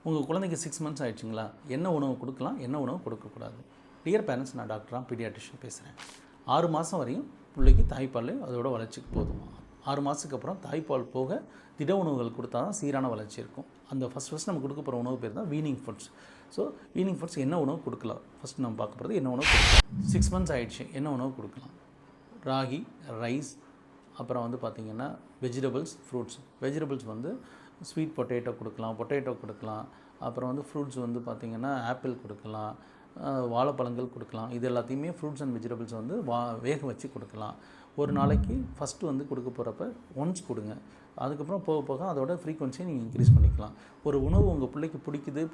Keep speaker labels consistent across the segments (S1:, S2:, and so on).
S1: உங்கள் குழந்தைக்கு 6 மந்த்ஸ் ஆகிடுச்சிங்களா, என்ன உணவு கொடுக்கலாம், என்ன உணவு கொடுக்கக்கூடாது? டியர் பேரண்ட்ஸ், நான் டாக்டராக பீடியாட்ரிஷியன் பேசுகிறேன். 6 மாதம் வரையும் பிள்ளைக்கு தாய்ப்பால் அதோட வளர்ச்சிக்கு போதுமா? 6 மாதத்துக்கு அப்புறம் தாய்ப்பால் போக திட உணவுகள் கொடுத்தா தான் சீரான வளர்ச்சி இருக்கும். அந்த ஃபஸ்ட் நம்ம கொடுக்க போகிற உணவு பேர் தான் weaning foods. So weaning foods என்ன உணவு கொடுக்கலாம்? ஃபஸ்ட்டு நம்ம பார்க்க போகிறது என்ன உணவு கொடுக்கலாம். 6 மந்த்ஸ் ஆகிடுச்சு, என்ன உணவு கொடுக்கலாம்? ராகி, ரைஸ், அப்புறம் வந்து பார்த்திங்கன்னா வெஜிடபிள்ஸ், ஃப்ரூட்ஸ். வெஜிடபிள்ஸ் வந்து ஸ்வீட் பொட்டேட்டோ கொடுக்கலாம். அப்புறம் வந்து ஃப்ரூட்ஸ் வந்து பார்த்திங்கன்னா ஆப்பிள் கொடுக்கலாம், வாழைப்பழங்கள் கொடுக்கலாம். இது எல்லாத்தையுமே ஃப்ரூட்ஸ் அண்ட் வெஜிடபிள்ஸ் வந்து வேக வச்சு கொடுக்கலாம். ஒரு நாளைக்கு ஃபஸ்ட்டு வந்து கொடுக்க போகிறப்ப ஒன்ஸ் கொடுங்க. அதுக்கப்புறம் போக போக அதோட ஃப்ரீக்வன்சியை நீங்கள் இன்க்ரீஸ் பண்ணிக்கலாம். ஒரு உணவு உங்கள் பிள்ளைக்கு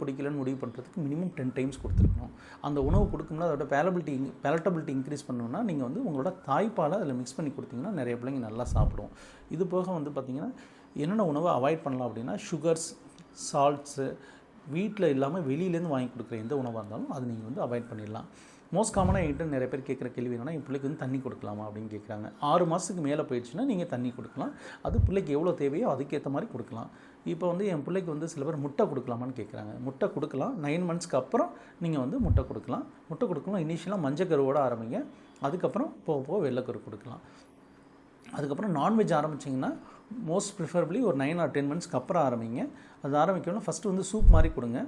S1: பிடிக்கலன்னு முடிவு பண்ணுறதுக்கு மினிமம் 10 டைம்ஸ் கொடுத்துருக்கணும். அந்த உணவு கொடுக்கும்போது அதோட பேலட்டபிலிட்டி இன்க்ரீஸ் பண்ணணுன்னா நீங்கள் வந்து உங்களோட தாய்ப்பாலை அதில் மிக்ஸ் பண்ணி கொடுத்தீங்கன்னா நிறைய பிள்ளைங்க நல்லா சாப்பிடும். இது போக வந்து பார்த்திங்கன்னா என்னென்ன உணவை அவாய்ட் பண்ணலாம் அப்படின்னா, சுகர்ஸ், சால்ட்ஸு, வீட்டில் இல்லாமல் வெளியிலேருந்து வாங்கி கொடுக்குற எந்த உணவாக இருந்தாலும் அது நீங்கள் வந்து அவாய்ட் பண்ணிடலாம். மோஸ்ட் காமனாக என்கிட்ட நிறைய பேர் கேட்குற கேள்வி என்னென்னா, என் பிள்ளைக்கு வந்து தண்ணி கொடுக்கலாமா அப்படின்னு கேட்குறாங்க. 6 மாதத்துக்கு மேலே போயிடுச்சுன்னா நீங்கள் தண்ணி கொடுக்கலாம். அது பிள்ளைக்கு எவ்வளோ தேவையோ அதுக்கேற்ற மாதிரி கொடுக்கலாம். இப்போ வந்து என் பிள்ளைக்கு வந்து சில பேர் முட்டை கொடுக்கலாமான்னு கேட்குறாங்க. முட்டை கொடுக்கலாம். 9 மந்த்ஸ்க்கு அப்புறம் நீங்கள் வந்து முட்டை கொடுக்கலாம். முட்டை கொடுக்கலாம் இனிஷியலாக மஞ்சக்கருவோடு ஆரம்பிங்க. அதுக்கப்புறம் போக போக வெள்ளைக்கரு கொடுக்கலாம். அதுக்கப்புறம் நான்வெஜ் ஆரம்பிச்சிங்கன்னா மோஸ்ட் ப்ரிஃபரபிளி ஒரு 9 or 10 மந்த்ஸ்க்கு அப்புறம் ஆரம்பிங்க. அது ஆரம்பிக்கணும்னா ஃபஸ்ட்டு வந்து சூப் மாதிரி கொடுங்க.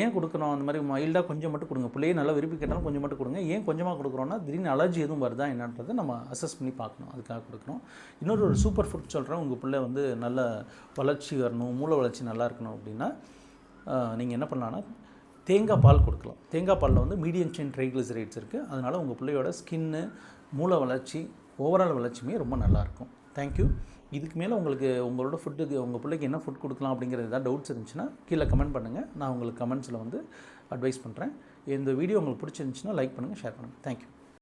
S1: ஏன் கொடுக்கணும்? அந்த மாதிரி மைல்டாக கொஞ்சம் மட்டும் கொடுங்க. பிள்ளையே நல்லா விரும்பி கேட்டாலும் கொஞ்சம் மட்டும் கொடுங்க. ஏன் கொஞ்சமாக கொடுக்குறோன்னா, திடீர்னு அலர்ஜி எதுவும் வருதா என்னன்றதை நம்ம அசஸ் பண்ணி பார்க்கணும். அதுக்காக கொடுக்கணும். இன்னொரு சூப்பர் ஃபுட் சொல்கிறேன். உங்கள் பிள்ளை வந்து நல்ல வளர்ச்சி வரணும், மூளை வளர்ச்சி நல்லா இருக்கணும் அப்படின்னா நீங்கள் என்ன பண்ணலான்னா, தேங்காய் பால் கொடுக்கலாம். தேங்காய் பாலில் வந்து மீடியம் செயின் ட்ரைக்ளிசரைட்ஸ் இருக்குது. அதனால் உங்கள் பிள்ளையோட ஸ்கின்னு, மூளை வளர்ச்சி, ஓவரால் வளர்ச்சியுமே ரொம்ப நல்லாயிருக்கும். தேங்க்யூ. இதுக்கு மேலே உங்களுக்கு உங்களோட ஃபுட்டுக்கு உங்கள் பிள்ளைக்கு என்ன ஃபுட் கொடுக்கலாம் அப்படிங்கிறது ஏதாவது டவுட்ஸ் இருந்துச்சுன்னா கீழே கமெண்ட் பண்ணுங்கள். நான் உங்களுக்கு கமெண்ட்ஸில் வந்து அட்வைஸ் பண்ணுறேன். இந்த வீடியோ உங்களுக்கு பிடிச்சிருந்துச்சுன்னா லைக் பண்ணுங்கள், ஷேர் பண்ணுங்கள். தேங்க்யூ.